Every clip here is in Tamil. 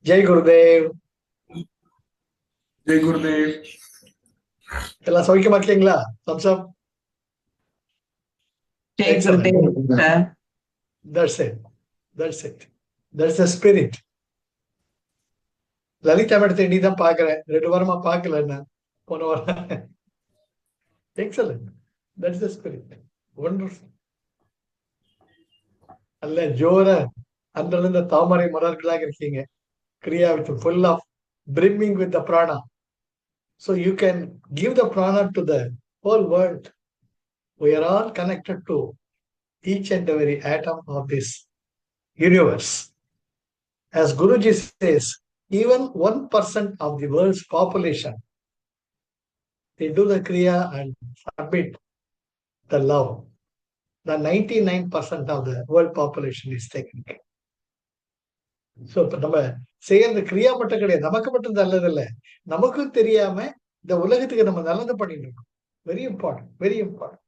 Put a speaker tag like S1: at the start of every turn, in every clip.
S1: ஜெய் குருதேவ்.
S2: ஜெய் குருதேவ்.
S1: எல்லாம் சௌக்கியமா இருக்கீங்களா? சம்சம்.
S3: Jai Gurudev sir.
S1: That's it. That's it. That's the spirit. Lalitha மேடத்தை நீ தான் பாக்குறேன், 2 வாரமா பாக்கல. என்ன போன வாரம். Excellent. That's the spirit. Wonderful. அல்ல ஜோர அன்றிலிருந்து தாமரை மலர்களாக இருக்கீங்க. கிரியா with full of brimming with the prana. So you can give the prana to the whole world. We are all connected to each and every atom of this universe. As Guruji says, even 1% of the world's population, they do the kriya and submit the love. The 99% of the world population is taken care. So, நம்ம செய்யறது கிரியா மட்டும் கிடையாது, நமக்கு மட்டும் நல்லது இல்லை, நமக்கும் தெரியாம இந்த உலகத்துக்கு நம்ம நல்லது பண்ணிட்டு இருக்கோம். Very important, very important.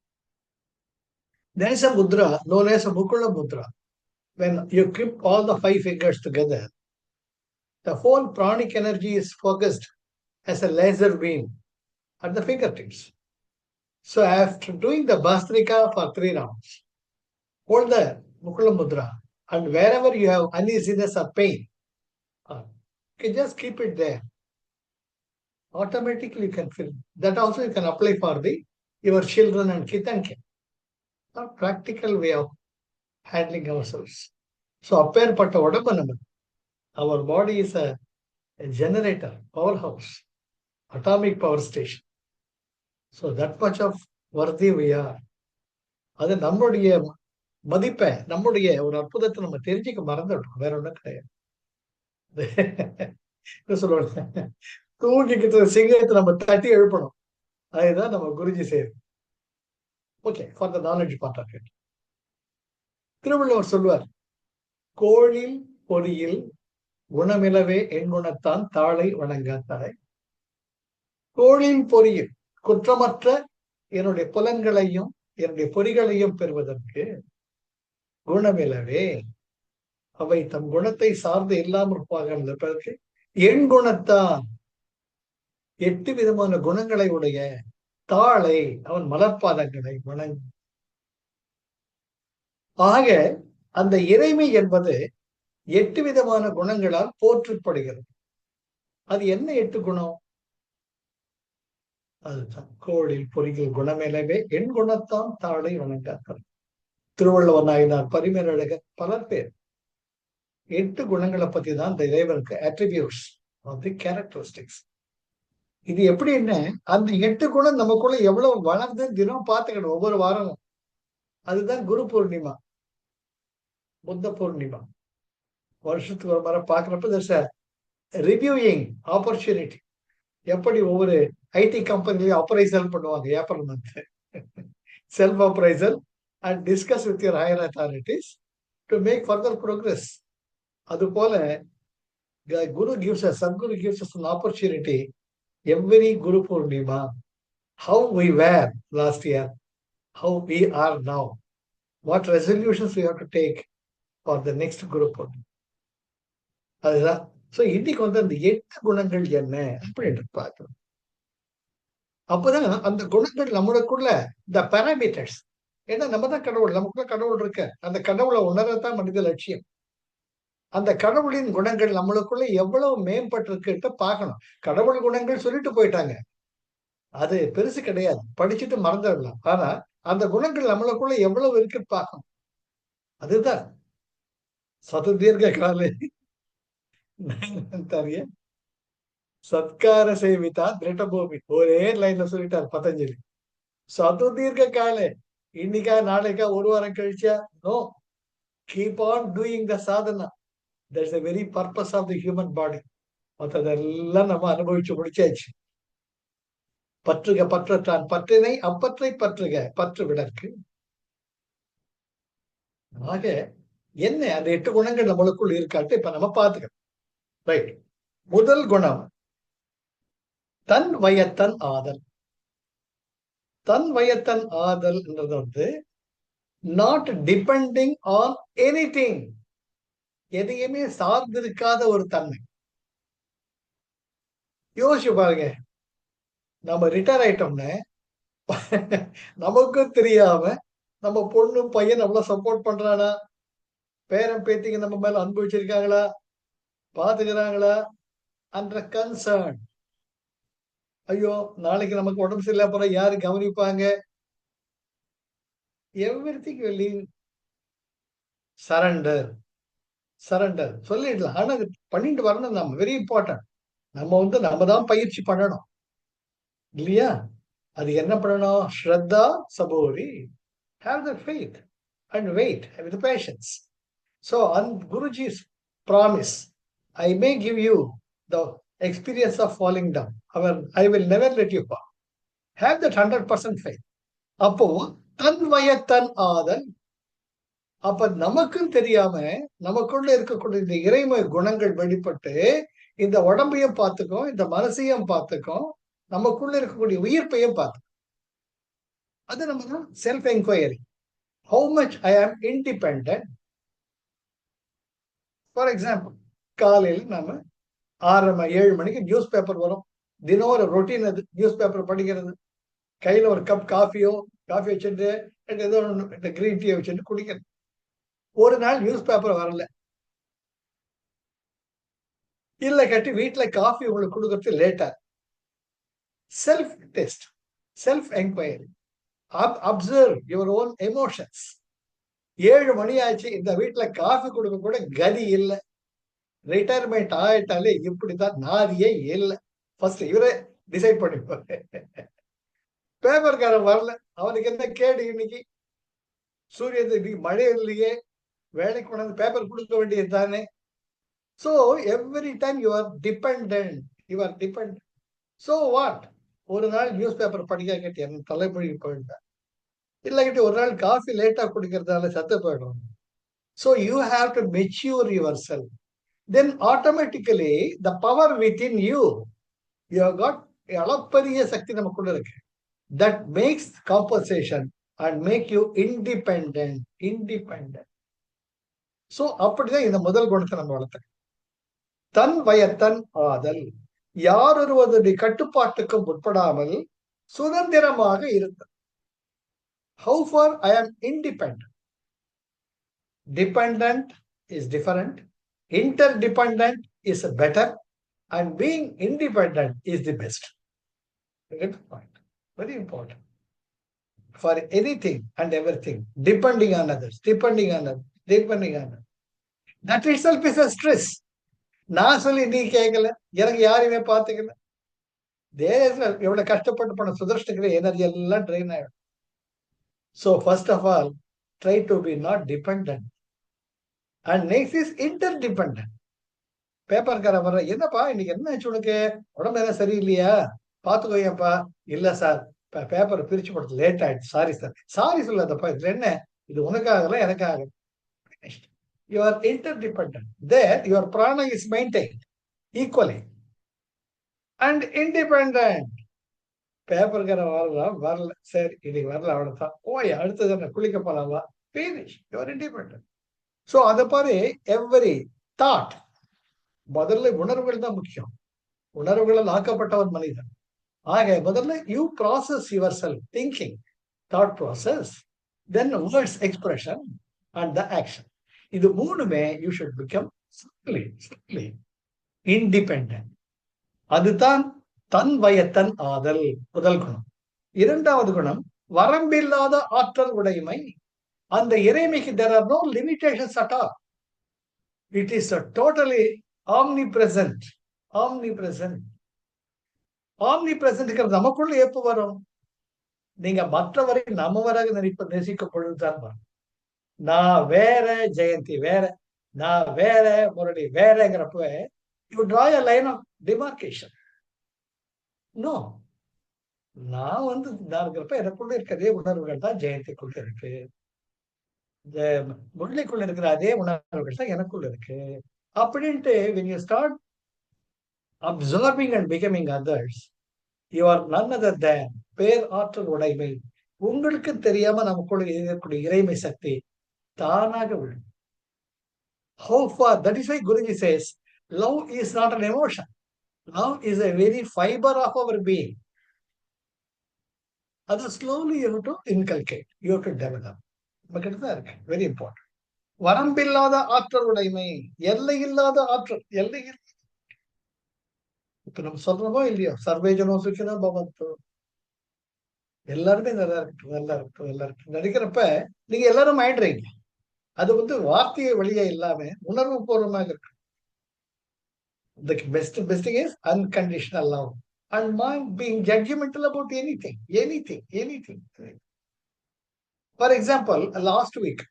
S1: There is a mudra known as a Mukula mudra. When you clip all the 5 fingers together, the whole pranic energy is focused as a laser beam at the fingertips. So after doing the Bhastrika for 3 rounds, hold the Mukula mudra, and wherever you have uneasiness or pain, you can just keep it there. Automatically you can feel. That also you can apply for your children and kith and kin. A practical way of handling ourselves. So அப்பேற்பட்ட உடம்பு நம்ம, our body is a generator, powerhouse, atomic power station. So that much of worthy we are. அது நம்முடைய மதிப்பை, நம்முடைய ஒரு அற்புதத்தை நம்ம தெரிஞ்சுக்க மறந்துட்டோம். வேற ஒன்றும் கிடையாது. சொல்லுவாங்க, தூங்கிக்கிட்டு சிங்கத்தை நம்ம தட்டி எழுப்பணும். அதுதான் நம்ம குருஜி செய்யுது. Okay, for the knowledge part of it. Thiruvalluvar சொல்லுவார், கோழில் பொறியில் குணமிலவே என் குணத்தான் தாளை வணங்காத்தாய். கோழில் பொறியில், குற்றமற்ற என்னுடைய புலன்களையும் என்னுடைய பொறிகளையும் பெறுவதற்கு குணமிலவே, அவை தம் குணத்தை சார்ந்து இல்லாமல் இருப்பதற்கு என் குணத்தான், 8 விதமான குணங்களை உடைய தாளை, அவன் மலர்பாதங்களை வணங்கு. ஆக அந்த இறைமை என்பது 8 விதமான குணங்களால் போற்றப்படுகிறது. அது என்ன 8 குணம்? அதுதான் கோழில் பொறியில் குணமிலவே என் குணத்தான் தாளை வணங்காத்தார். திருவள்ளுவர் நாயனார், பரிமேலழகர், பலர் பேர் 8 குணங்களை பத்தி தான் இந்த இறைவனுக்கு அட்ரிபியூட்ஸ் ஆஃப் தி கேரக்டரிஸ்டிக்ஸ். இது எப்படின்னு, அந்த 8 குணம் நமக்குள்ள எவ்வளவு வளர்ந்து தினம் பார்த்துக்கணும் ஒவ்வொரு வாரமும். அதுதான் குரு பூர்ணிமா, புத்த பூர்ணிமா. வருஷத்துக்கு ஒரு முறை பார்க்குறப்ப ரிவ்யூயிங் ஆப்பர்ச்சுனிட்டி. எப்படி ஒவ்வொரு ஐடி கம்பெனிலையும் அப்ரைசல் பண்ணுவாங்க April month, self appraisal and discuss with your higher authorities to make further progress. அது போல guru gives us, Sadguru gives us an opportunity every Guru Purnima. How we were last year, how we are now, what resolutions we have to take for the next Guru Purnima. அதுதான். ஸோ இன்னைக்கு அந்த 8 குணங்கள் என்ன அப்படின்னு பார்க்கணும். அப்போதான் அந்த குணங்கள் நம்மளுக்குள்ள இந்த பாராமீட்டர்ஸ். ஏன்னா நம்ம தான் கடவுள், நமக்குள்ள கடவுள் இருக்க, அந்த கடவுளை உணரத்தான் மனித லட்சியம். அந்த கடவுளின் குணங்கள் நம்மளுக்குள்ள எவ்வளவு மேம்பட்டிருக்குன்ட்டு பார்க்கணும். கடவுள் குணங்கள் சொல்லிட்டு போயிட்டாங்க, அது பெருசு கிடையாது, படிச்சுட்டு மறந்துடலாம். ஆனா அந்த குணங்கள் நம்மளுக்குள்ள எவ்வளவு இருக்குன்னு பார்க்கணும். அதுதான் சதுதீர்க்க காலே சத்கார சேவிதா திருட்டபூமி. ஒரே லைன்ல சொல்லிட்டார் பதஞ்சலி. சதுதீர்க்க காலே, இன்னைக்கா நாளைக்கா ஒரு வாரம் கழிச்சா, no, keep on doing the sadhana. That's the very purpose of the human body. மற்றதெல்லாம் நம்ம அனுபவிச்சு முடிச்சாச்சு. பற்றுக பற்றற்றான் பற்றினை அப்பற்றை பற்றுக பற்று விடற்கு. ஆக என்ன அந்த 8 குணங்கள் நம்மளுக்குள் இருக்காட்டு இப்ப நம்ம பார்த்துக்கணும். ரைட். முதல் குணம் தன் வயத்தன் ஆதல். தன் வயத்தன் ஆதல் என்றது நாட் டிபெண்டிங் ஆன் எனிதிங், எதையுமே சார்ந்திருக்காத ஒரு தன்மை. யோசிச்சு பாருங்க, நம்ம ரிட்டையர் ஆயிட்டோம்னு நமக்கும் தெரியாம நம்ம பொண்ணு பையன் நம்மள சப்போர்ட் பண்றானா, பேரன் பேத்திங்க நம்ம மேல அன்பு வச்சிருக்காங்களா, பாத்துக்கிறாங்களா, அன்ற கன்சர்ன். ஐயோ நாளைக்கு நமக்கு உடம்பு சரியில்லை போற, யாரு கவனிப்பாங்க? Everything will leave. Surrender, surrender சொல்லிடலாம். ஆனா அது பண்ணிட்டு வரணும். நம்ம வெரி இம்பார்ட்டன்ட். நம்ம தான் பயிற்சி பண்ணணும் இல்லையா? அது என்ன பண்ணணும்? ஸ்ரத்தா சபோரி, have the faith and wait with patience. So on Guruji's promise, I may give you the experience of falling down. I will never let you fall. Have that 100% faith. அப்போ தன் வயத்தன் ஆதல். அப்ப நமக்கும் தெரியாம நமக்குள்ள இருக்கக்கூடிய இந்த இறைமை குணங்கள் வெளிப்பட்டு இந்த உடம்பையும் பார்த்துக்கும், இந்த மனசையும் பார்த்துக்கும், நமக்குள்ள இருக்கக்கூடிய உயிர்ப்பையும் பார்த்துக்கும். அது நம்ம self enquiry. How much I ஆம் இண்டிபெண்ட். ஃபார் எக்ஸாம்பிள், காலையில் நாம 6:30 7 மணிக்கு நியூஸ் பேப்பர் வரும். தினம் ஒரு ரொட்டீன். அது நியூஸ் பேப்பர் படிக்கிறது, கையில ஒரு கப் காஃபி வச்சுட்டு ஏதோ ஒன்று கிரீன் டீயை வச்சுட்டு குடிக்கிறது. ஒரு நாள் நியூஸ் பேப்பர் வரல, இல்ல கட்டி வீட்டுல காஃபி உங்களுக்கு கொடுக்கறது லேட்டா. Self test, self enquiry, observe your own emotions. 7 மணி ஆச்சு, இந்த வீட்டுல காஃபி கொடுக்க கூட கதி இல்லை. ரிட்டையர்மெண்ட் ஆயிட்டாலே இப்படிதான், நாதியே இல்லை. ஃபர்ஸ்ட் இவரே டிசைட் பண்ணிப்பாரு. பேப்பர்காரன் வரல, அவனுக்கு என்ன கேடு? இன்னைக்கு சூரியன் மழை இல்லையே, வேலைக்கு கொண்டாந்து பேப்பர் கொடுக்க வேண்டியது தானே. So every time you are dependent. So what? ஒரு நாள் நியூஸ் பேப்பர் படிக்க கேட்டு என் தலைமொழி போயிட்டேன். இல்லைக்கிட்டு ஒரு நாள் காஃபி லேட்டா குடிக்கிறதால சத்து போயிடும். So you have to mature yourself. Then automatically the power within you have got அளப்பரிய சக்தி நமக்குள்ள இருக்கு. That makes compensation and make you independent. So அப்படிதான் இந்த முதல் குணத்தை நம்ம வளர்த்தோம். தன் வயத்தன் ஆதல், யாரொருவருடைய கட்டுப்பாட்டுக்கும் உட்படாமல் சுதந்திரமாக இருத்தல். How far I am independent? Dependent is different. Interdependent is better. And being independent is the best. Good point. Very important. For anything and everything, depending on others. That itself is a stress. நான் சொல்லி நீ கேட்கல, எனக்கு யாரையுமே பார்த்துக்கல, தேசத்துல எவ்வளவு கஷ்டப்பட்டு பண்ண சுதர்ஷ்டக்கிற எனர்ஜி எல்லாம் ட்ரெயின் ஆயிடும். So first of all, try to be not dependent. And next is interdependent. பேப்பர்கார வர்ற, என்னப்பா இன்னைக்கு என்ன ஆச்சு உனக்கு, உடம்பு என்ன சரியில்லையா, பாத்துக்கோயப்பா. இல்ல சார், பேப்பர் பிரிச்சு போடுறது லேட் ஆயிடுச்சு, சாரி சார். சாரி சொல்லாதப்பா, இதுல என்ன, இது உனக்காகல எனக்காக. You are interdependent. There your prana is maintained equally. And independent. பேப்பர்கார வரல, சரி இன்னைக்கு வரல, அவ்வளவுதான், ஓய் அடுத்தது என்ன குளிக்க போலாமா, finish. You are independent. So அத பாரு, every thought, முதல்ல உணர்வுகள் தான் முக்கியம். உணர்வுகளால் ஆக்கப்பட்டவன் மனிதன். ஆக முதல்ல you process yourself, thinking, thought process, then words expression and the action. இது மூணுமே you should become simply independent. அதுதான் தன் வயத்தன் ஆதல், முதல் குணம். இரண்டாவது குணம், வரம்பில்லாத ஆற்றல் உடைமை. அந்த இறைமைக்கு there are no limitations at all. It is a totally omnipresent. நமக்குள்ள எப்ப வரும்? நீங்க மற்றவரை நம்மவராக நேசிக்கும் பொழுதுதான் வரும். நான் வேற, ஜெயந்தி வேற, நான் வேற, Murali வேறங்கிறப்ப you draw a line of demarcation. No, நான் இருக்கிறப்ப எனக்குள்ள இருக்கிறதே உணர்வுகள் தான் ஜெயந்திக்குள்ள இருக்கு, முரளிக்குள்ள இருக்கிற அதே உணர்வுகள் தான் எனக்குள்ள இருக்கு அப்படின்ட்டு when you start absorbing and becoming others, you are none other than பேர் ஆற்றல் உடைமை. உங்களுக்கு தெரியாம நமக்குள்ள இருக்கக்கூடிய இறைமை சக்தி தானாக விடும். How far? That is why Guruji says love is not an emotion. Love is a very fiber of our being. அதை slowly you have to inculcate, you have to develop. நம்மகிட்ட தான் இருக்கு. Very important. வரம்பில்லாத ஆற்றல் உடைமை, எல்லை இல்லாத ஆற்றல், எல்லை இப்ப நம்ம சொல்றோமோ இல்லையோ, சர்வேஜனோ சுக்கினோ பவந்து, எல்லாருமே நல்லா இருக்கட்டும், நல்லா இருக்கட்டும், நல்லா இருக்கட்டும் நினைக்கிறப்ப நீங்க எல்லாரும் ஆயிடுறீங்க. அது வந்து வார்த்தையை வழியா இல்லாம உணர்வு பூர்வமாக இருக்கு. The best thing is unconditional love and not being judgmental about anything. For example, last week,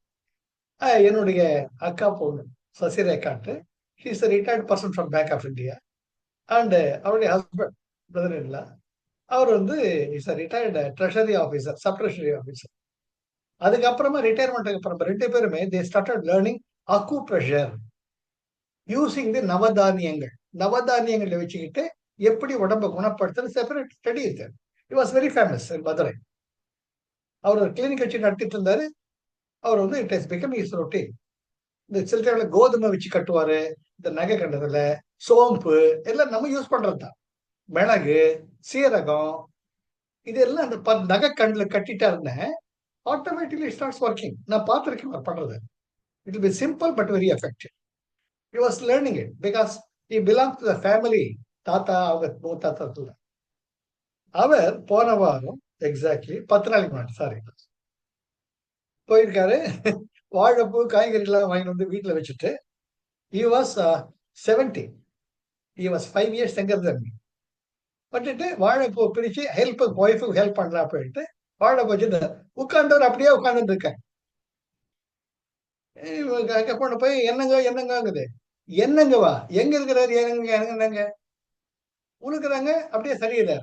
S1: என்னுடைய அக்கா பொண்ணு சசிரேகாட்டு, he is a retired person from Bank of India, and அவருடைய ஹஸ்பண்ட் பிரதர் இல்ல, அவர் வந்து is a retired treasury officer, sub treasury officer. அதுக்கப்புறமா ரிட்டையர்மெண்ட்டுக்கு அப்புறம் ரெண்டு பேருமே they started learning acupressure using the நவதானியங்களை வச்சுக்கிட்டு எப்படி உடம்பை குணப்படுத்துறது செப்பரேட் ஸ்டடி இருக்கு. He was very famous in Madurai. அவர் ஒரு கிளினிக் வச்சு நடத்திட்டு இருந்தாரு. அவர் வந்து it has become is routine. இந்த சில டைம்ல கோதுமை வச்சு கட்டுவாரு, இந்த நகை கண்டதுல சோம்பு எல்லாம் நம்ம யூஸ் பண்றதுதான். மிளகு, சீரகம், இதெல்லாம் அந்த நகை கண்ணுல கட்டிட்டா இருந்தேன், ஆட்டோமேட்டிக்லி ஸ்டார்ட்ஸ் ஒர்க்கிங். நான் பார்த்துருக்கேன் அவர் பண்றது. It will be simple but very effective. He was learning it because he belongs to the family. தாத்தா அவங்க தாத்தா. அவர் போன வாரம் எக்ஸாக்ட்லி 10 நாளைக்கு முன்னாடி போயிருக்காரு. வாழைப்பூ காய்கறி எல்லாம் வாங்கி வந்து வீட்டுல வச்சுட்டு, he was 70. he was 5 years younger than me. பட்டுட்டு வாழைப்பூ பிரிச்சு ஒய்ஃபுக்கு ஹெல்ப் பண்ணலாம் போயிட்டு வாழைப்பூ வச்சுட்டு உட்கார்ந்தவர் அப்படியே உட்கார்ந்துட்டு இருக்கேன். கொண்டு போய் என்னங்குது, என்னங்கவா, எங்க இருக்கிறாரு, என்னங்க உழுக்குறாங்க, அப்படியே சரியில்லை,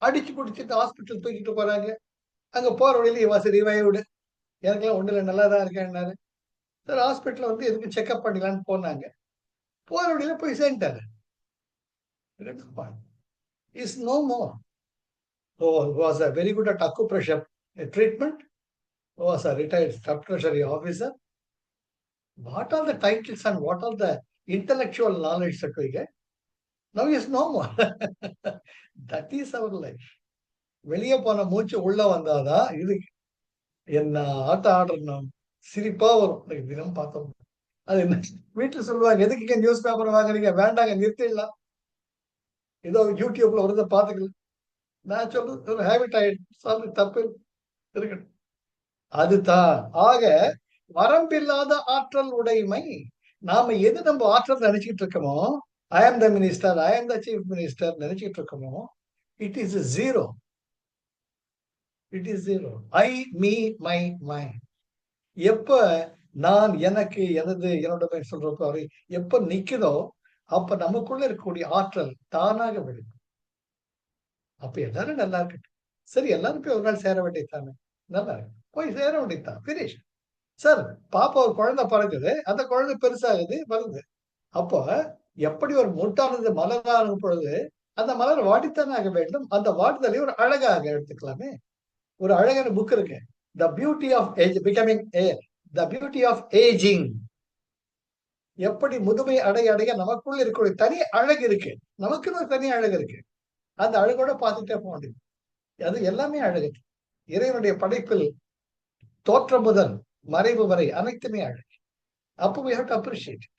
S1: அடிச்சு பிடிச்சிட்டு ஹாஸ்பிட்டல் தூக்கிட்டு போறாங்க. அங்க போற வழியில வாசி ரிவைவ்டு, எனக்குலாம் ஒண்ணுல நல்லா தான் இருக்கேன்னாரு. சார் ஹாஸ்பிட்டல் வந்து எதுக்கு செக்அப் பண்ணிக்கலான்னு போனாங்க. போற வழியில போய் சேர்ந்துட்டாரு. Is no more. Was a very good at acupressure treatment. Was a retired sub treasury officer. What are the titles and what are the intellectual knowledge that we get? Now is no more. That is our life. வெளியே போன மூச்சு உள்ள வந்தாதான் இது என்ன ஆட்டம் ஆடுறோம், சிரிப்பா வரும். தினம் பார்த்தோம். அது என்ன வீட்டுல சொல்லுவாங்க, எதுக்கு நியூஸ் பேப்பர் வாங்குறீங்க, வேண்டாங்க நிறுத்திடலாம், ஏதோ யூடியூப்ல வருத பாத்துக்கலாம். நான் சொல்றது ஒரு ஹேபிட் ஆயிடுச்சு, தப்பு இருக்கட்டும். அதுதான். ஆக வரம்பில்லாத ஆற்றல் உடைமை. நாம எது நம்ம ஆற்றல் நினைச்சிட்டு இருக்கோமோ, ஐ ஆம் த மினிஸ்டர், ஐ ஆம் த சீஃப் மினிஸ்டர் நினைச்சிட்டு இருக்கோமோ, it is zero. It is zero. I, me, my. எப்ப நான், எனக்கு, எனது, என்னோட சொல்றப்போ அவரை எப்ப நிக்குதோ அப்ப நமக்குள்ள இருக்கக்கூடிய ஆற்றல் தானாக விடும். அப்ப எல்லாரும் நல்லா இருக்கட்டும். சரி, எல்லாரும் போய் ஒரு நாள் சேர வேண்டியதானே, நல்லா இருக்கு, போய் சேர வேண்டியதுதான், பினிஷ். சார் பாப்பா ஒரு குழந்தை பிறகுது, அந்த குழந்தை பெருசாகுது வருது. அப்போ எப்படி ஒரு முட்டானது மலராக பொழுது அந்த மலர் வாடித்தானே ஆக வேண்டும். அந்த வாடுதலை ஒரு அழகாக எடுத்துக்கலாமே. ஒரு அழகான புக் இருக்கு, the beauty of age becoming, the beauty of ageing. எப்படி முதுமை அடைய அடைய நமக்குள்ள இருக்கக்கூடிய தனி அழகு இருக்கு, நமக்குன்னு ஒரு தனி அழகு இருக்கு. அந்த அழகோட பார்த்துட்டே போக முடியும். அது எல்லாமே அழகு. இறைவனுடைய படைப்பில் தோற்றம் முதல் மறைவு வரை அனைத்துமே அழகு. அப்போ we have to appreciate it.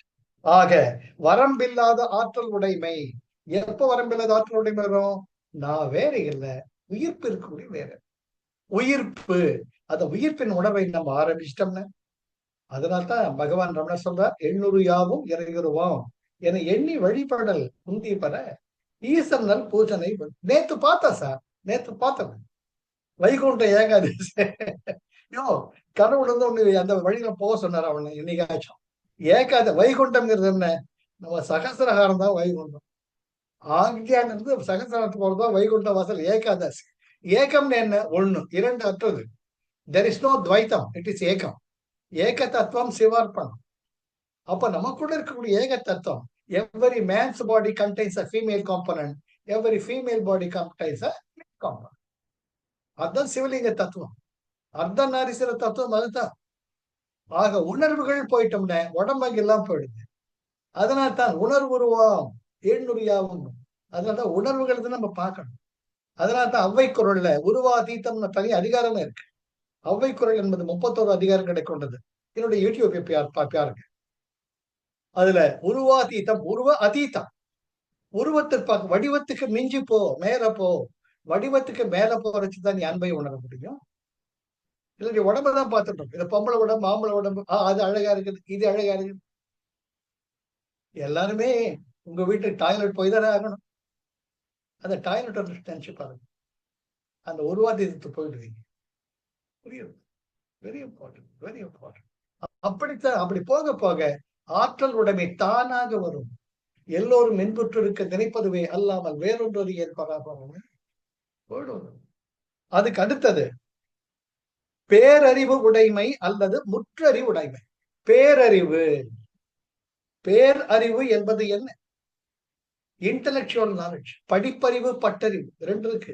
S1: ஆக வரம்பில்லாத ஆற்றல் உடைமை. எப்ப வரம்பில்லாத ஆற்றல் உடைமை வரும்? நான் வேற இல்லை, உயிர்ப்பு இருக்கக்கூடிய வேற உயிர்ப்பு. அந்த உயிர்ப்பின் உணர்வை நம்ம ஆரம்பிச்சிட்டோம்னா, அதனால்தான் பகவான் ரமணர் சொல்றார், 800 யாவும் இறையுருவாம் என எண்ணி வழிபடல் உந்தி பெற ஈசன்னல் பூஜனை. நேத்து பார்த்தா சார், நேத்து பார்த்தவன் வைகுண்ட ஏகாதசி. கடவுள் வந்து ஒண்ணு அந்த வழியில போக சொன்னார் அவனை என்னைக்காச்சும். வைகுண்டம்ங்கிறது என்ன? நம்ம சகசிரகாரம் தான் வைகுண்டம். ஆங்கியான் இருந்து சகசிரத்துக்கு போறதுதான் வைகுண்ட வாசல். ஏகாதசி ஏகம்னு என்ன? ஒண்ணு, இரண்டு அற்றது. தெர் இஸ் நோ துவைத்தம், இட் இஸ் ஏகம். ஏக தத்துவம் சிவார்ப்பணம். அப்ப நமக்குள்ள இருக்கக்கூடிய ஏக தத்துவம், every man's body contains a female component, every female body contains a male component. அதுதான் சிவலிங்க தத்துவம், அர்த்தநாரீஸ்வர தத்துவம் அதுதான். ஆக உணர்வுகள் போயிட்டோம்னா உடம்பு எல்லாம் போயிடுது. அதனால்தான் உணர்வுருவாம் 700 யாவும். அதனாலதான் உணர்வுகள் தான் நம்ம பார்க்கணும். அதனாலதான் அவ்வை குரல்ல உருவாதீத்தம்னு தனி அதிகாரமே இருக்கு. அவ்வை குரல் என்பது 31 அதிகாரங்களை கொண்டது. என்னுடைய யூடியூப் பாருங்க. அதுல உருவாதீதம், உருவ அதீதம். உருவத்திற்கு வடிவத்துக்கு மிஞ்சி போ, மேல போ. வடிவத்துக்கு மேல போறச்சுதான் நீ அன்பை உணர முடியும். இல்ல நீ உடம்புதான் பார்த்துட்டு இருக்கு. இது பொம்பளை உடம்பு, ஆம்பளை உடம்பு, அது அழகா இருக்குது, இது அழகா இருக்குது. எல்லாருமே உங்க வீட்டுக்கு டாய்லெட் போய் தானே ஆகணும். அந்த டாய்லெட் நினைச்சு பாருங்க. அந்த உருவாதீதத்துக்கு போயிடுவீங்க. புரியுது? Very important, very important. அப்படித்தான். அப்படி போக போக ஆற்றல் உடைமை தானாக வரும். எல்லோரும் மென்புற்று இருக்க நினைப்பதுவே அல்லாமல் வேறொன்று ஏற்படாமல் போயிடும். அதுக்கு அடுத்தது பேரறிவு உடைமை அல்லது முற்றறிவு உடைமை. பேரறிவு, பேரறிவு என்பது என்ன? இன்டலெக்சுவல் நாலேஜ், படிப்பறிவு, பட்டறிவு ரெண்டு இருக்கு.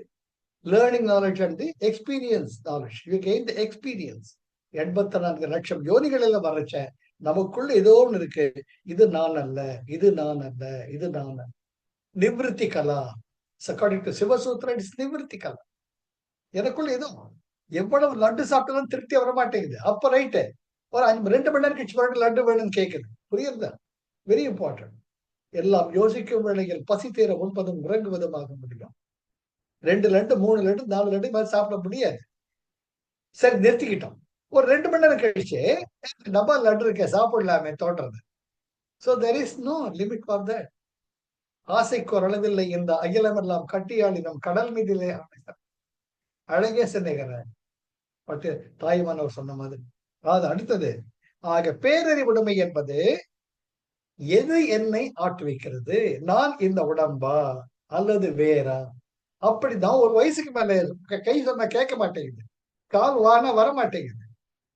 S1: Learning knowledge and experience knowledge. You gain the experience. 84 லட்சம் யோனிகளில் வரைச்ச நமக்குள்ள ஏதோ ஒன்று இருக்கு. இது நான் அல்ல, இது நான் அல்ல, இது நான் அல்ல. நிவிருத்தி கலா. அக்கார்டிங் டு சிவசூத்ரா, இட்ஸ் நிவிருத்தி கலா. எனக்குள்ள ஏதோ எவ்வளவு லட்டு சாப்பிட்டாலும் திருப்தி வர மாட்டேங்குது. அப்ப ரைட்டு, ஒரு 2 மணி நேரம் கழிச்சு மறுபடியும் லட்டு வேணும்னு கேட்குது. புரியுதா? Very important. எல்லாம் யோசிக்கும் வேளையில் பசி தீர உண்பதும் உறங்குவதும் ஆக முடியும். 2 லட்டு, 3 லட்டு, 4 லட்டு மாதிரி சாப்பிட முடியாது. சரி, நிறுத்திக்கிட்டோம். ஒரு 2 மணி நேரம் கழிச்சு டப்பா லட்டு இருக்க சாப்பிடலாமே தோன்றது. So there is no limit for that. ஆசைக்கு ஒரு அளவில்லை இந்த அகிலமெல்லாம் கட்டியாளி நம் கடல் மீதிலே அழகே சிந்தைகிற பட்டு தாய்மானவர் சொன்ன மாதிரி. அது அடுத்தது. ஆக பேரறிவுடைமை என்பது எது என்னை ஆட்டுவிக்கிறது? நான் இந்த உடம்பா அல்லது வேறா? அப்படிதான். ஒரு வயசுக்கு மேல கை சொன்னா கேட்க மாட்டேங்குது, கால் வானா வர மாட்டேங்குது.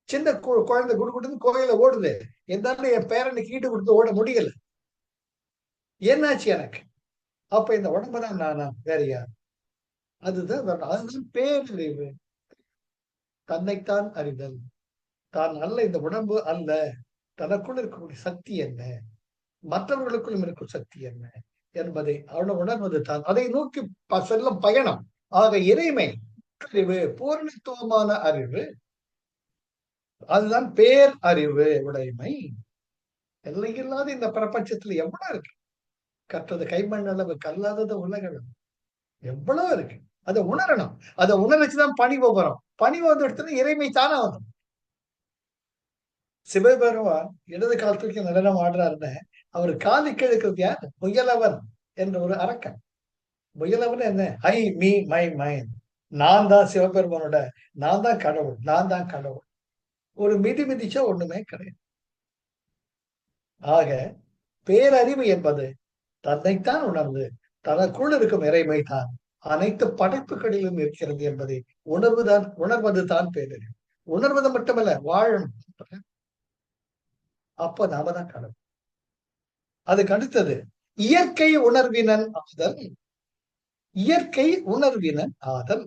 S1: சின்ன குழந்தை குடுக்குன்னு கோயில ஓடுது. என்னால என் பேரனுக்கு ஈடு கொடுத்து ஓட முடியல. என்னாச்சு எனக்கு? அப்ப இந்த உடம்புதான் நானா, வேற யார்? அதுதான் அதுதான் பேரறிவு. தன்னைத்தான் அறிதல். தான் அல்ல, இந்த உடம்பு அல்ல. தனக்குள் இருக்கக்கூடிய சக்தி என்ன, மற்றவர்களுக்குள்ளும் இருக்கும் சக்தி என்ன என்பதை உணர்வது தான் அதை நோக்கி செல்லும் பயணம். ஆக இறைமை அறிவு, பூர்ணத்துவமான அறிவு, அதுதான் பேர் அறிவு உடைமை. எல்லையில்லாத இந்த பிரபஞ்சத்துல எவ்வளவு இருக்கு. கற்றது கைமண் அளவு, கல்லாதது உலகளவு. எவ்வளவு இருக்கு. அதை உணரணும். அதை உணர்ச்சிதான் பணிவு வரும். பணிவு வந்து எடுத்தா இறைமை தானா வரும். சிவபெருமான் இடது கால் தூக்கி நடனம் ஆடுறாருன்னு அவர் காலுக்கு எடுக்கிறது யார்? முயலவன் என்ற ஒரு அரக்கன். முயலவன் என்ன? ஐ, மீ, மை, மைன். நான் தான் சிவபெருமானோட, நான் தான் கடவுள், நான் தான் கடவுள். ஒரு மிதி மிதிச்சா ஒண்ணுமே கிடையாது. ஆக பேரறிவு என்பது தன்னைத்தான் உணர்ந்து தனக்குள் இருக்கும் இறைமை தான் அனைத்து படைப்புகளிலும் இருக்கிறது என்பதை உணர்வது தான் பேரறிவு. உணர்வது மட்டுமல்ல, வாழணும். அப்ப நாம தான் கடவுள். அதுக்கு அடுத்தது இயற்கை உணர்வினன் ஆதல். இயற்கை உணர்வினன் ஆதல்.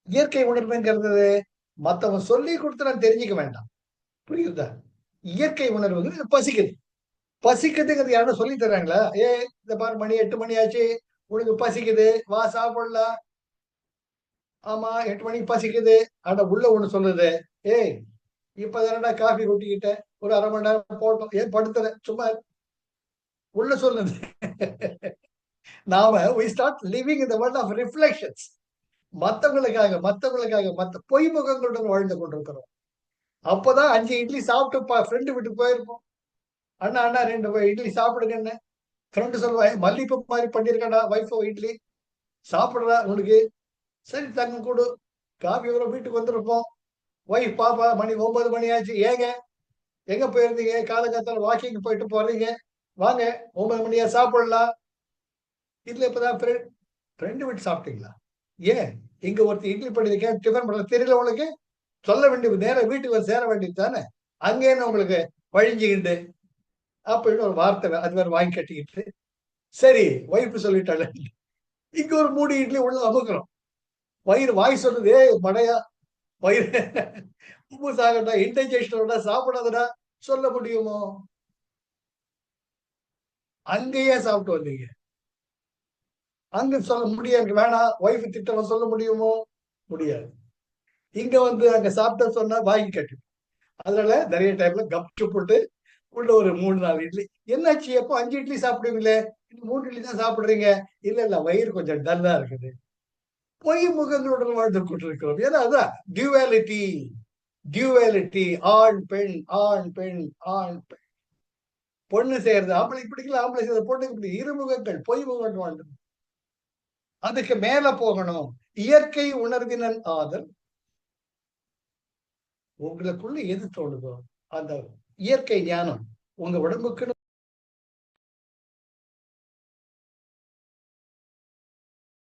S1: இயற்கை உணர்வுங்கிறது மத்தவன் சொல்லி கொடுத்து நான் தெரிஞ்சுக்க வேண்டாம். புரியுதா? இயற்கை உணர்வு பசிக்குது. பசிக்குதுங்கிறது யாரும் சொல்லி தர்றாங்களா? இந்த பாரு, மணி 8 மணி ஆச்சு, உனக்கு பசிக்குது, வா சாப்பிடலாம். ஆமா, 8 மணிக்கு பசிக்குது. ஆனா உள்ள ஒண்ணு சொல்லுது, ஏய் இப்பதானடா காஃபி கொட்டிக்கிட்ட, ஒரு 1/2 மணி நேரம் போட்டோம், ஏன் படுத்துற, சும்மா உள்ள சொல்லுது. நாம we start living in the world of reflections. மத்தவங்களுக்காக மத்த பொய் முகங்களுடன் வாழ்ந்து கொண்டிருக்கிறோம். அப்பதான் 5 இட்லி சாப்பிட்டு ஃப்ரெண்டு வீட்டுக்கு போயிருப்போம். அண்ணா 2 இட்லி சாப்பிடுங்கன்னு ஃப்ரெண்டு சொல்லுவாங்க, மல்லிப்பூ மாதிரி பண்ணிருக்கடா வைஃப் இட்லி சாப்பிடுறா உனக்கு. சரி தங்கம் கூடு, காஃபி வர வீட்டுக்கு வந்திருப்போம். ஒய்ஃப் பாப்பா, மணி 9 மணி ஆச்சு, ஏங்க எங்க போயிருந்தீங்க? காலகாலத்துல வாக்கிங் போயிட்டு போறீங்க, வாங்க 9 மணியா சாப்பிடலாம். இதுல இப்பதான் ஃப்ரெண்டு வீட்டு சாப்பிட்டீங்களா? ஏன் இங்க ஒருத்தர் இட்லி பண்ணிருக்கேன், டிஃபன் பண்ண தெரியல உங்களுக்கு? சொல்ல வேண்டியது, நேரம் வீட்டுக்கு வந்து சேர வேண்டியது தானே. அங்கே உங்களுக்கு வழிஞ்சுக்கிட்டு அப்படின்னு ஒரு வார்த்தை அது வேற வாங்கி கட்டிக்கிட்டு, சரி ஒய்ஃப் சொல்லிட்டாள், இங்க ஒரு 3 இட்லி உள்ள அமுக்கிறோம். வாய் சொல்லுது, மடையா வயிறு உப்பு சாகட்டா, இன்டைஜெஷனோட சாப்பிடாதடா சொல்ல முடியுமோ? அங்கேயே சாப்பிட்டு வந்தீங்க. அங்க சொல்ல முடியாது, எனக்கு வேணாம் ஒய்ஃப் திட்டம் சொல்ல முடியுமோ? முடியாது. இங்க அங்க சாப்பிட்ட சொன்னா வாங்கி கட்டு. அதனால நிறைய டைம்ல கப்சு போட்டு உள்ள ஒரு 3-4 இட்லி. என்னாச்சு, எப்போ 5 இட்லி சாப்பிடுவீங்களே, 3 இட்லி தான் சாப்பிடுறீங்க? இல்ல இல்ல, வயிறு கொஞ்சம் டல்லா இருக்குது. பொய் முகங்களுடன் வாழ்ந்து கொண்டிருக்கிறோம். ஏன்னா அதான் டியூவாலிட்டி. டியூவாலிட்டி, ஆண் பெண், ஆண் பெண், ஆண் பெண். பொண்ணு செய்யறது ஆம்பளைக்கு பிடிக்கல, ஆம்பளை செய்யறது பொண்ணுக்கு பிடிக்கல. இருமுகங்கள், பொய் முகங்கள் வாழ்ந்து. அதுக்கு மேல போகணும். இயற்கை உணர்வினன் ஆதல். உங்களுக்குள்ள எது தோணுதோ அந்த இயற்கை ஞானம் உங்க உடம்புக்கு